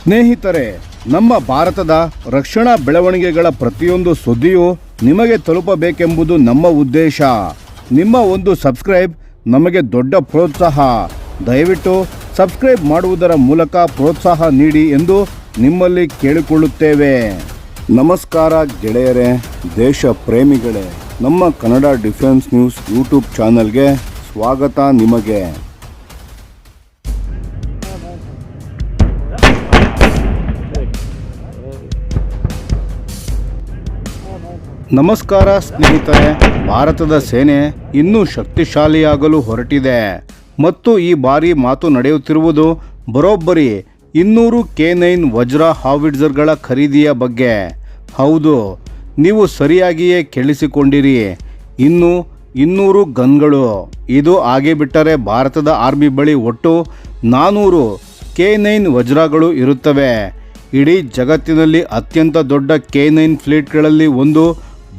ಸ್ನೇಹಿತರೆ, ನಮ್ಮ ಭಾರತದ ರಕ್ಷಣಾ ಬೆಳವಣಿಗೆಗಳ ಪ್ರತಿಯೊಂದು ಸುದ್ದಿಯೂ ನಿಮಗೆ ತಲುಪಬೇಕೆಂಬುದು ನಮ್ಮ ಉದ್ದೇಶ. ನಿಮ್ಮ ಒಂದು ಸಬ್ಸ್ಕ್ರೈಬ್ ನಮಗೆ ದೊಡ್ಡ ಪ್ರೋತ್ಸಾಹ. ದಯವಿಟ್ಟು ಸಬ್ಸ್ಕ್ರೈಬ್ ಮಾಡುವುದರ ಮೂಲಕ ಪ್ರೋತ್ಸಾಹ ನೀಡಿ ಎಂದು ನಿಮ್ಮಲ್ಲಿ ಕೇಳಿಕೊಳ್ಳುತ್ತೇವೆ. ನಮಸ್ಕಾರ ಗೆಳೆಯರೇ, ದೇಶ ಪ್ರೇಮಿಗಳೇ, ನಮ್ಮ ಕನ್ನಡ ಡಿಫೆನ್ಸ್ ನ್ಯೂಸ್ ಯೂಟ್ಯೂಬ್ ಚಾನಲ್ಗೆ ಸ್ವಾಗತ ನಿಮಗೆ. ನಮಸ್ಕಾರ ಸ್ನೇಹಿತರೆ, ಭಾರತದ ಸೇನೆ ಇನ್ನೂ ಶಕ್ತಿಶಾಲಿಯಾಗಲು ಹೊರಟಿದೆ ಮತ್ತು ಈ ಬಾರಿ ಮಾತು ನಡೆಯುತ್ತಿರುವುದು ಬರೋಬ್ಬರಿ 200 K9 ವಜ್ರ ಹಾವಿಟ್ಜರ್ಗಳ ಖರೀದಿಯ ಬಗ್ಗೆ. ಹೌದು, ನೀವು ಸರಿಯಾಗಿಯೇ ಕೇಳಿಸಿಕೊಂಡಿರಿ. ಇನ್ನು 200 ಗನ್ಗಳು. ಇದು ಆಗೇ ಬಿಟ್ಟರೆ ಭಾರತದ ಆರ್ಮಿ ಬಳಿ ಒಟ್ಟು 400 K9 ವಜ್ರಗಳು ಇರುತ್ತವೆ. ಇಡೀ ಜಗತ್ತಿನಲ್ಲಿ ಅತ್ಯಂತ ದೊಡ್ಡ K9 ಫ್ಲೀಟ್ಗಳಲ್ಲಿ ಒಂದು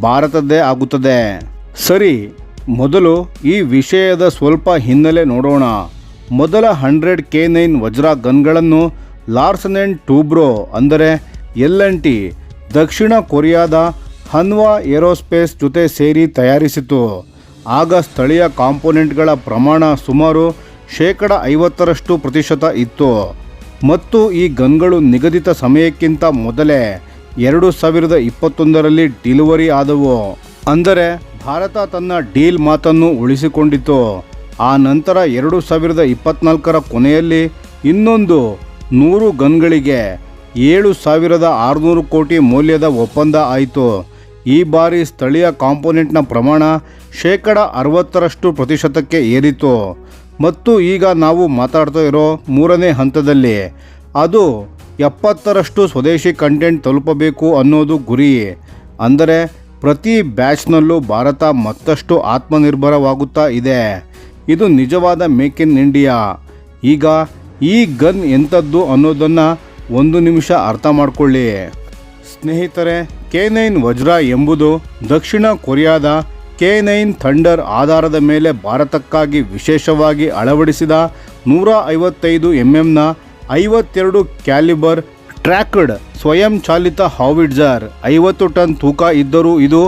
ಭಾರತದ್ದೇ ಆಗುತ್ತದೆ. ಸರಿ, ಮೊದಲು ಈ ವಿಷಯದ ಸ್ವಲ್ಪ ಹಿನ್ನೆಲೆ ನೋಡೋಣ. ಮೊದಲ 100 K9 ವಜ್ರ ಗನ್ಗಳನ್ನು ಲಾರ್ಸನ್ ಅಂಡ್ ಟೂಬ್ರೋ ಅಂದರೆ LNT ದಕ್ಷಿಣ ಕೊರಿಯಾದ ಹನ್ವಾ ಏರೋಸ್ಪೇಸ್ ಜೊತೆ ಸೇರಿ ತಯಾರಿಸಿತು. ಆಗ ಸ್ಥಳೀಯ ಕಾಂಪೋನೆಂಟ್ಗಳ ಪ್ರಮಾಣ ಸುಮಾರು 50% ಇತ್ತು ಮತ್ತು ಈ ಗನ್ಗಳು ನಿಗದಿತ ಸಮಯಕ್ಕಿಂತ ಮೊದಲೇ 2021ರಲ್ಲಿ ಡೆಲಿವರಿ ಆದವು. ಅಂದರೆ ಭಾರತ ತನ್ನ ಡೀಲ್ ಮಾತನ್ನು ಉಳಿಸಿಕೊಂಡಿತು. ಆ ನಂತರ 2024ರ ಕೊನೆಯಲ್ಲಿ ಇನ್ನೊಂದು 100 ಗನ್ಗಳಿಗೆ 7,600 ಕೋಟಿ ಮೌಲ್ಯದ ಒಪ್ಪಂದ ಆಯಿತು. ಈ ಬಾರಿ ಸ್ಥಳೀಯ ಕಾಂಪೋನೆಂಟ್ನ ಪ್ರಮಾಣ 60% ಏರಿತು ಮತ್ತು ಈಗ ನಾವು ಮಾತಾಡ್ತಾ ಇರೋ 3ನೇ ಹಂತದಲ್ಲಿ ಅದು 70% ಸ್ವದೇಶಿ ಕಂಟೆಂಟ್ ತಲುಪಬೇಕು ಅನ್ನೋದು ಗುರಿ. ಅಂದರೆ ಪ್ರತಿ ಬ್ಯಾಚ್ನಲ್ಲೂ ಭಾರತ ಮತ್ತಷ್ಟು ಆತ್ಮನಿರ್ಭರವಾಗುತ್ತಾ ಇದೆ. ಇದು ನಿಜವಾದ ಮೇಕ್ ಇನ್ ಇಂಡಿಯಾ. ಈಗ ಈ ಗನ್ ಎಂಥದ್ದು ಅನ್ನೋದನ್ನು ಒಂದು ನಿಮಿಷ ಅರ್ಥ ಮಾಡ್ಕೊಳ್ಳಿ ಸ್ನೇಹಿತರೆ. K9 ವಜ್ರ ಎಂಬುದು ದಕ್ಷಿಣ ಕೊರಿಯಾದ K9 ಥಂಡರ್ ಆಧಾರದ ಮೇಲೆ ಭಾರತಕ್ಕಾಗಿ ವಿಶೇಷವಾಗಿ ಅಳವಡಿಸಿದ 155 mm 52 ಕ್ಯಾಲಿಬರ್ ಟ್ರ್ಯಾಕ್ಡ್ ಸ್ವಯಂ ಚಾಲಿತ ಹಾವಿಟ್ಜರ್. 50 ಟನ್ ತೂಕ ಇದ್ದರೂ ಇದು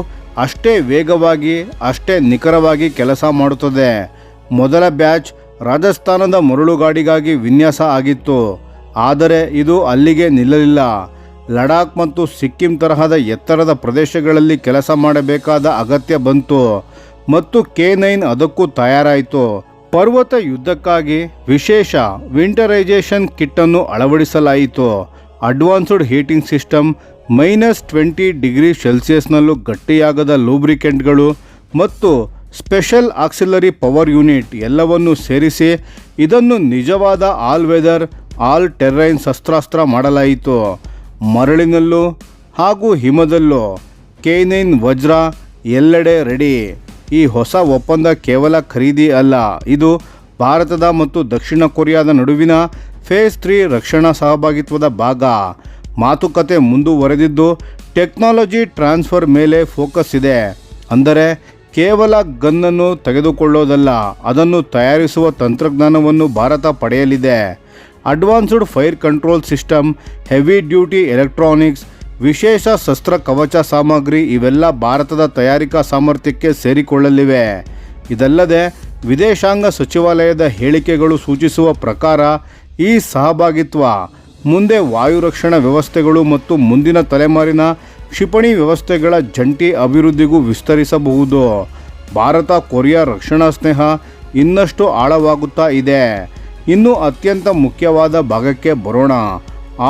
ಅಷ್ಟೇ ವೇಗವಾಗಿ ಅಷ್ಟೇ ನಿಖರವಾಗಿ ಕೆಲಸ ಮಾಡುತ್ತದೆ. ಮೊದಲ ಬ್ಯಾಚ್ ರಾಜಸ್ಥಾನದ ಮರಳುಗಾಡಿಗಾಗಿ ವಿನ್ಯಾಸ ಆಗಿತ್ತು. ಆದರೆ ಇದು ಅಲ್ಲಿಗೆ ನಿಲ್ಲಲಿಲ್ಲ. ಲಡಾಖ್ ಮತ್ತು ಸಿಕ್ಕಿಂ ತರಹದ ಎತ್ತರದ ಪ್ರದೇಶಗಳಲ್ಲಿ ಕೆಲಸ ಮಾಡಬೇಕಾದ ಅಗತ್ಯ ಬಂತು ಮತ್ತು K9 ಅದಕ್ಕೂ ತಯಾರಾಯಿತು. ಪರ್ವತ ಯುದ್ಧಕ್ಕಾಗಿ ವಿಶೇಷ ವಿಂಟರೈಸೇಷನ್ ಕಿಟ್ಟನ್ನು ಅಳವಡಿಸಲಾಯಿತು. ಅಡ್ವಾನ್ಸ್ಡ್ ಹೀಟಿಂಗ್ ಸಿಸ್ಟಮ್, -20°C ಗಟ್ಟಿಯಾಗದ ಲೂಬ್ರಿಕೆಂಟ್ಗಳು ಮತ್ತು ಸ್ಪೆಷಲ್ ಆಕ್ಸಿಲರಿ ಪವರ್ ಯೂನಿಟ್ ಎಲ್ಲವನ್ನೂ ಸೇರಿಸಿ ಇದನ್ನು ನಿಜವಾದ ಆಲ್ ವೆದರ್ ಆಲ್ ಟೆರೈನ್ ಶಸ್ತ್ರಾಸ್ತ್ರ ಮಾಡಲಾಯಿತು. ಮರಳಿನಲ್ಲೂ ಹಾಗೂ ಹಿಮದಲ್ಲೂ K9 ವಜ್ರ ಎಲ್ಲೆಡೆ ರೆಡಿ. ಈ ಹೊಸ ಒಪ್ಪಂದ ಕೇವಲ ಖರೀದಿ ಅಲ್ಲ, ಇದು ಭಾರತದ ಮತ್ತು ದಕ್ಷಿಣ ಕೊರಿಯಾದ ನಡುವಿನ ಫೇಸ್ 3 ರಕ್ಷಣಾ ಸಹಭಾಗಿತ್ವದ ಭಾಗ. ಮಾತುಕತೆ ಮುಂದುವರೆದಿದ್ದು ಟೆಕ್ನಾಲಜಿ ಟ್ರಾನ್ಸ್ಫರ್ ಮೇಲೆ ಫೋಕಸ್ ಇದೆ. ಅಂದರೆ ಕೇವಲ ಗನ್ನನ್ನು ತೆಗೆದುಕೊಳ್ಳೋದಲ್ಲ, ಅದನ್ನು ತಯಾರಿಸುವ ತಂತ್ರಜ್ಞಾನವನ್ನು ಭಾರತ ಪಡೆಯಲಿದೆ. Advanced fire control system, heavy duty electronics, ವಿಶೇಷ ಶಸ್ತ್ರ ಕವಚ ಸಾಮಗ್ರಿ ಇವೆಲ್ಲ ಭಾರತದ ತಯಾರಿಕಾ ಸಾಮರ್ಥ್ಯಕ್ಕೆ ಸೇರಿಕೊಳ್ಳಲಿವೆ. ಇದಲ್ಲದೆ ವಿದೇಶಾಂಗ ಸಚಿವಾಲಯದ ಹೇಳಿಕೆಗಳು ಸೂಚಿಸುವ ಪ್ರಕಾರ ಈ ಸಹಭಾಗಿತ್ವ ಮುಂದೆ ವಾಯು ರಕ್ಷಣಾ ವ್ಯವಸ್ಥೆಗಳು ಮತ್ತು ಮುಂದಿನ ತಲೆಮಾರಿನ ಕ್ಷಿಪಣಿ ವ್ಯವಸ್ಥೆಗಳ ಜಂಟಿ ಅಭಿವೃದ್ಧಿಗೂ ವಿಸ್ತರಿಸಬಹುದು. ಭಾರತ ಕೊರಿಯಾ ರಕ್ಷಣಾ ಸ್ನೇಹ ಇನ್ನಷ್ಟು ಆಳವಾಗುತ್ತಾ ಇದೆ. ಇನ್ನು ಅತ್ಯಂತ ಮುಖ್ಯವಾದ ಭಾಗಕ್ಕೆ ಬರೋಣ.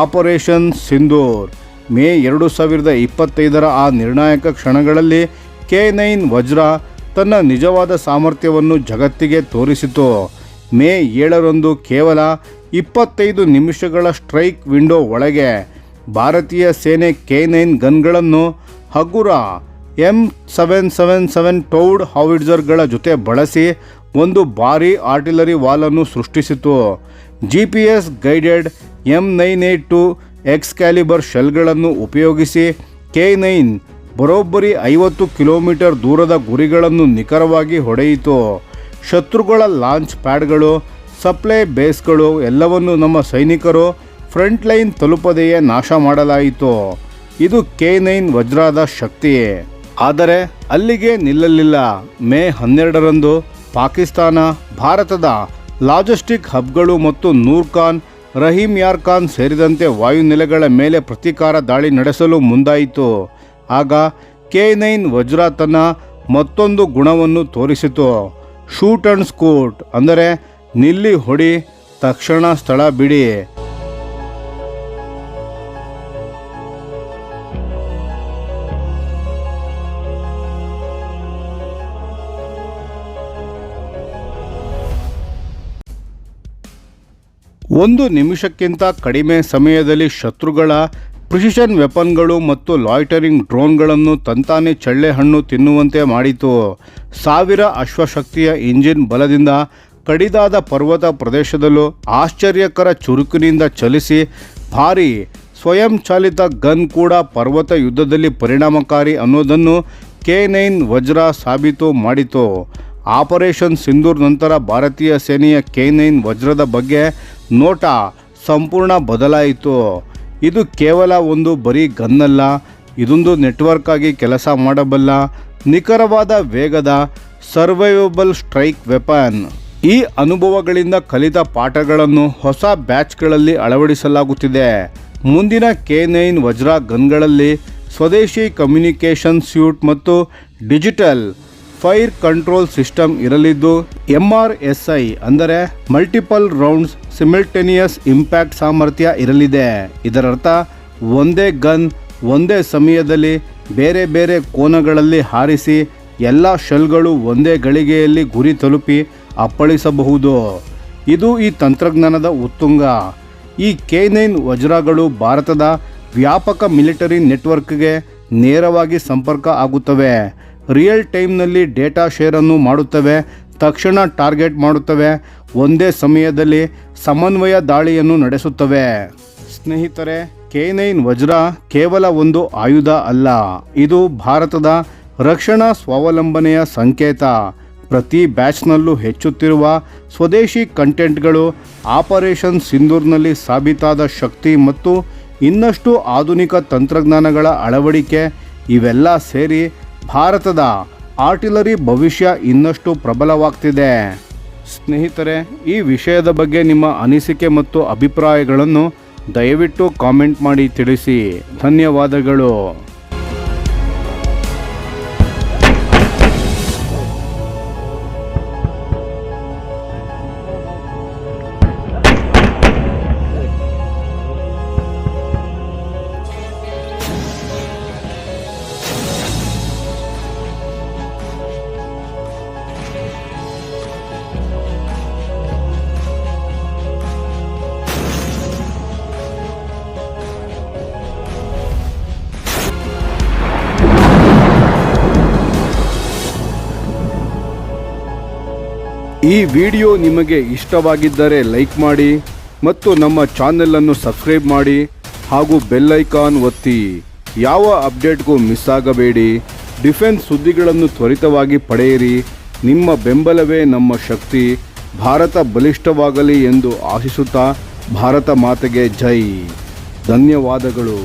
ಆಪರೇಷನ್ ಸಿಂಧೂರ್. ಮೇ 2025ರ ಆ ನಿರ್ಣಾಯಕ ಕ್ಷಣಗಳಲ್ಲಿ K9 ವಜ್ರ ತನ್ನ ನಿಜವಾದ ಸಾಮರ್ಥ್ಯವನ್ನು ಜಗತ್ತಿಗೆ ತೋರಿಸಿತು. ಮೇ 7ರಂದು ಕೇವಲ 25 ನಿಮಿಷಗಳ ಸ್ಟ್ರೈಕ್ ವಿಂಡೋ ಒಳಗೆ ಭಾರತೀಯ ಸೇನೆ K9 ಗನ್ಗಳನ್ನು ಹಗುರ M777 ಟೌಡ್ ಹಾವಿಟ್ಜರ್ಗಳ ಜೊತೆ ಬಳಸಿ ಒಂದು ಭಾರೀ ಆರ್ಟಿಲರಿ ವಾಲನ್ನು ಸೃಷ್ಟಿಸಿತು. GPS ಗೈಡೆಡ್ M982 ಎಕ್ಸ್ಕ್ಯಾಲಿಬರ್ ಶೆಲ್ಗಳನ್ನು ಉಪಯೋಗಿಸಿ K9 ಬರೋಬ್ಬರಿ 50 ಕಿಲೋಮೀಟರ್ ದೂರದ ಗುರಿಗಳನ್ನು ನಿಖರವಾಗಿ ಹೊಡೆಯಿತು. ಶತ್ರುಗಳ ಲಾಂಚ್ ಪ್ಯಾಡ್ಗಳು, ಸಪ್ಲೈ ಬೇಸ್ಗಳು ಎಲ್ಲವನ್ನು ನಮ್ಮ ಸೈನಿಕರು ಫ್ರಂಟ್ ಲೈನ್ ತಲುಪದೆಯೇ ನಾಶ ಮಾಡಲಾಯಿತು. ಇದು K9 ವಜ್ರದ ಶಕ್ತಿಯೇ. ಆದರೆ ಅಲ್ಲಿಗೆ ನಿಲ್ಲಲಿಲ್ಲ. ಮೇ 12ರಂದು ಪಾಕಿಸ್ತಾನ ಭಾರತದ ಲಾಜಿಸ್ಟಿಕ್ ಹಬ್ಗಳು ಮತ್ತು ನೂರ್ ಖಾನ್, ರಹೀಮ್ ಯಾರ್ ಖಾನ್ ಸೇರಿದಂತೆ ವಾಯುನೆಲೆಗಳ ಮೇಲೆ ಪ್ರತೀಕಾರ ದಾಳಿ ನಡೆಸಲು ಮುಂದಾಯಿತು. ಆಗ K9 ವಜ್ರ ತನ್ನ ಮತ್ತೊಂದು ಗುಣವನ್ನು ತೋರಿಸಿತು. ಶೂಟ್ ಅಂಡ್ ಸ್ಕೂಟ್, ಅಂದರೆ ನಿಲ್ಲಿ ಹೊಡಿ, ತಕ್ಷಣ ಸ್ಥಳ ಬಿಡಿ. ಒಂದು ನಿಮಿಷಕ್ಕಿಂತ ಕಡಿಮೆ ಸಮಯದಲ್ಲಿ ಶತ್ರುಗಳ ಪ್ರಿಸಿಷನ್ ವೆಪನ್ಗಳು ಮತ್ತು ಲಾಯ್ಟರಿಂಗ್ ಡ್ರೋನ್ಗಳನ್ನು ತಂತಾನೆ ಚಳ್ಳೆಹಣ್ಣು ತಿನ್ನುವಂತೆ ಮಾಡಿತು. 1000 ಅಶ್ವಶಕ್ತಿಯ ಇಂಜಿನ್ ಬಲದಿಂದ ಕಡಿದಾದ ಪರ್ವತ ಪ್ರದೇಶದಲ್ಲೂ ಆಶ್ಚರ್ಯಕರ ಚುರುಕಿನಿಂದ ಚಲಿಸಿ ಭಾರೀ ಸ್ವಯಂಚಾಲಿತ ಗನ್ ಕೂಡ ಪರ್ವತ ಯುದ್ಧದಲ್ಲಿ ಪರಿಣಾಮಕಾರಿ ಅನ್ನೋದನ್ನು K9 ವಜ್ರ ಸಾಬೀತು ಮಾಡಿತು. ಆಪರೇಷನ್ ಸಿಂಧೂರ್ ನಂತರ ಭಾರತೀಯ ಸೇನೆಯ K9 ವಜ್ರದ ಬಗ್ಗೆ ನೋಟ ಸಂಪೂರ್ಣ ಬದಲಾಯಿತು. ಇದು ಕೇವಲ ಒಂದು ಬರೀ ಗನ್ನಲ್ಲ, ಇದೊಂದು ನೆಟ್ವರ್ಕ್ ಆಗಿ ಕೆಲಸ ಮಾಡಬಲ್ಲ ನಿಖರವಾದ ವೇಗದ ಸರ್ವೈವಬಲ್ ಸ್ಟ್ರೈಕ್ ವೆಪನ್. ಈ ಅನುಭವಗಳಿಂದ ಕಲಿತ ಪಾಠಗಳನ್ನು ಹೊಸ ಬ್ಯಾಚ್ಗಳಲ್ಲಿ ಅಳವಡಿಸಲಾಗುತ್ತಿದೆ. ಮುಂದಿನ K9 ವಜ್ರ ಗನ್ಗಳಲ್ಲಿ ಸ್ವದೇಶಿ ಕಮ್ಯುನಿಕೇಷನ್ ಸ್ಯೂಟ್ ಮತ್ತು ಡಿಜಿಟಲ್ ಫೈರ್ ಕಂಟ್ರೋಲ್ ಸಿಸ್ಟಮ್ ಇರಲಿದ್ದು, MRSI ಅಂದರೆ ಮಲ್ಟಿಪಲ್ ರೌಂಡ್ಸ್ ಸಿಮಿಲ್ಟೇನಿಯಸ್ ಇಂಪ್ಯಾಕ್ಟ್ ಸಾಮರ್ಥ್ಯ ಇರಲಿದೆ. ಇದರರ್ಥ ಒಂದೇ ಗನ್ ಒಂದೇ ಸಮಯದಲ್ಲಿ ಬೇರೆ ಬೇರೆ ಕೋನಗಳಲ್ಲಿ ಹಾರಿಸಿ ಎಲ್ಲ ಶೆಲ್ಗಳು ಒಂದೇ ಗಳಿಗೆಯಲ್ಲಿ ಗುರಿ ತಲುಪಿ ಅಪ್ಪಳಿಸಬಹುದು. ಇದು ಈ ತಂತ್ರಜ್ಞಾನದ ಉತ್ತುಂಗ. ಈ K9 ವಜ್ರಗಳು ಭಾರತದ ವ್ಯಾಪಕ ಮಿಲಿಟರಿ ನೆಟ್ವರ್ಕ್ಗೆ ನೇರವಾಗಿ ಸಂಪರ್ಕ ಆಗುತ್ತವೆ. ರಿಯಲ್ ಟೈಮ್ನಲ್ಲಿ ಡೇಟಾ ಶೇರನ್ನು ಮಾಡುತ್ತವೆ, ತಕ್ಷಣ ಟಾರ್ಗೆಟ್ ಮಾಡುತ್ತವೆ, ಒಂದೇ ಸಮಯದಲ್ಲಿ ಸಮನ್ವಯ ದಾಳಿಯನ್ನು ನಡೆಸುತ್ತವೆ. ಸ್ನೇಹಿತರೆ, K9 ವಜ್ರ ಕೇವಲ ಒಂದು ಆಯುಧ ಅಲ್ಲ, ಇದು ಭಾರತದ ರಕ್ಷಣಾ ಸ್ವಾವಲಂಬನೆಯ ಸಂಕೇತ. ಪ್ರತಿ ಬ್ಯಾಚ್ನಲ್ಲೂ ಹೆಚ್ಚುತ್ತಿರುವ ಸ್ವದೇಶಿ ಕಂಟೆಂಟ್ಗಳು, ಆಪರೇಷನ್ ಸಿಂಧೂರ್ನಲ್ಲಿ ಸಾಬೀತಾದ ಶಕ್ತಿ ಮತ್ತು ಇನ್ನಷ್ಟು ಆಧುನಿಕ ತಂತ್ರಜ್ಞಾನಗಳ ಅಳವಡಿಕೆ ಇವೆಲ್ಲ ಸೇರಿ ಭಾರತದ ಆರ್ಟಿಲರಿ ಭವಿಷ್ಯ ಇನ್ನಷ್ಟು ಪ್ರಬಲವಾಗ್ತಿದೆ. ಸ್ನೇಹಿತರೆ, ಈ ವಿಷಯದ ಬಗ್ಗೆ ನಿಮ್ಮ ಅನಿಸಿಕೆ ಮತ್ತು ಅಭಿಪ್ರಾಯಗಳನ್ನು ದಯವಿಟ್ಟು ಕಾಮೆಂಟ್ ಮಾಡಿ ತಿಳಿಸಿ. ಧನ್ಯವಾದಗಳು. ಈ ವಿಡಿಯೋ ನಿಮಗೆ ಇಷ್ಟವಾಗಿದ್ದರೆ ಲೈಕ್ ಮಾಡಿ ಮತ್ತು ನಮ್ಮ ಚಾನೆಲನ್ನು ಸಬ್ಸ್ಕ್ರೈಬ್ ಮಾಡಿ ಹಾಗೂ ಬೆಲ್ ಐಕಾನ್ ಒತ್ತಿ. ಯಾವ ಅಪ್ಡೇಟ್ಗೂ ಮಿಸ್ ಆಗಬೇಡಿ. ಡಿಫೆನ್ಸ್ ಸುದ್ದಿಗಳನ್ನು ತ್ವರಿತವಾಗಿ ಪಡೆಯಿರಿ. ನಿಮ್ಮ ಬೆಂಬಲವೇ ನಮ್ಮ ಶಕ್ತಿ. ಭಾರತ ಬಲಿಷ್ಠವಾಗಲಿ ಎಂದು ಆಶಿಸುತ್ತಾ ಭಾರತ ಮಾತೆಗೆ ಜೈ. ಧನ್ಯವಾದಗಳು.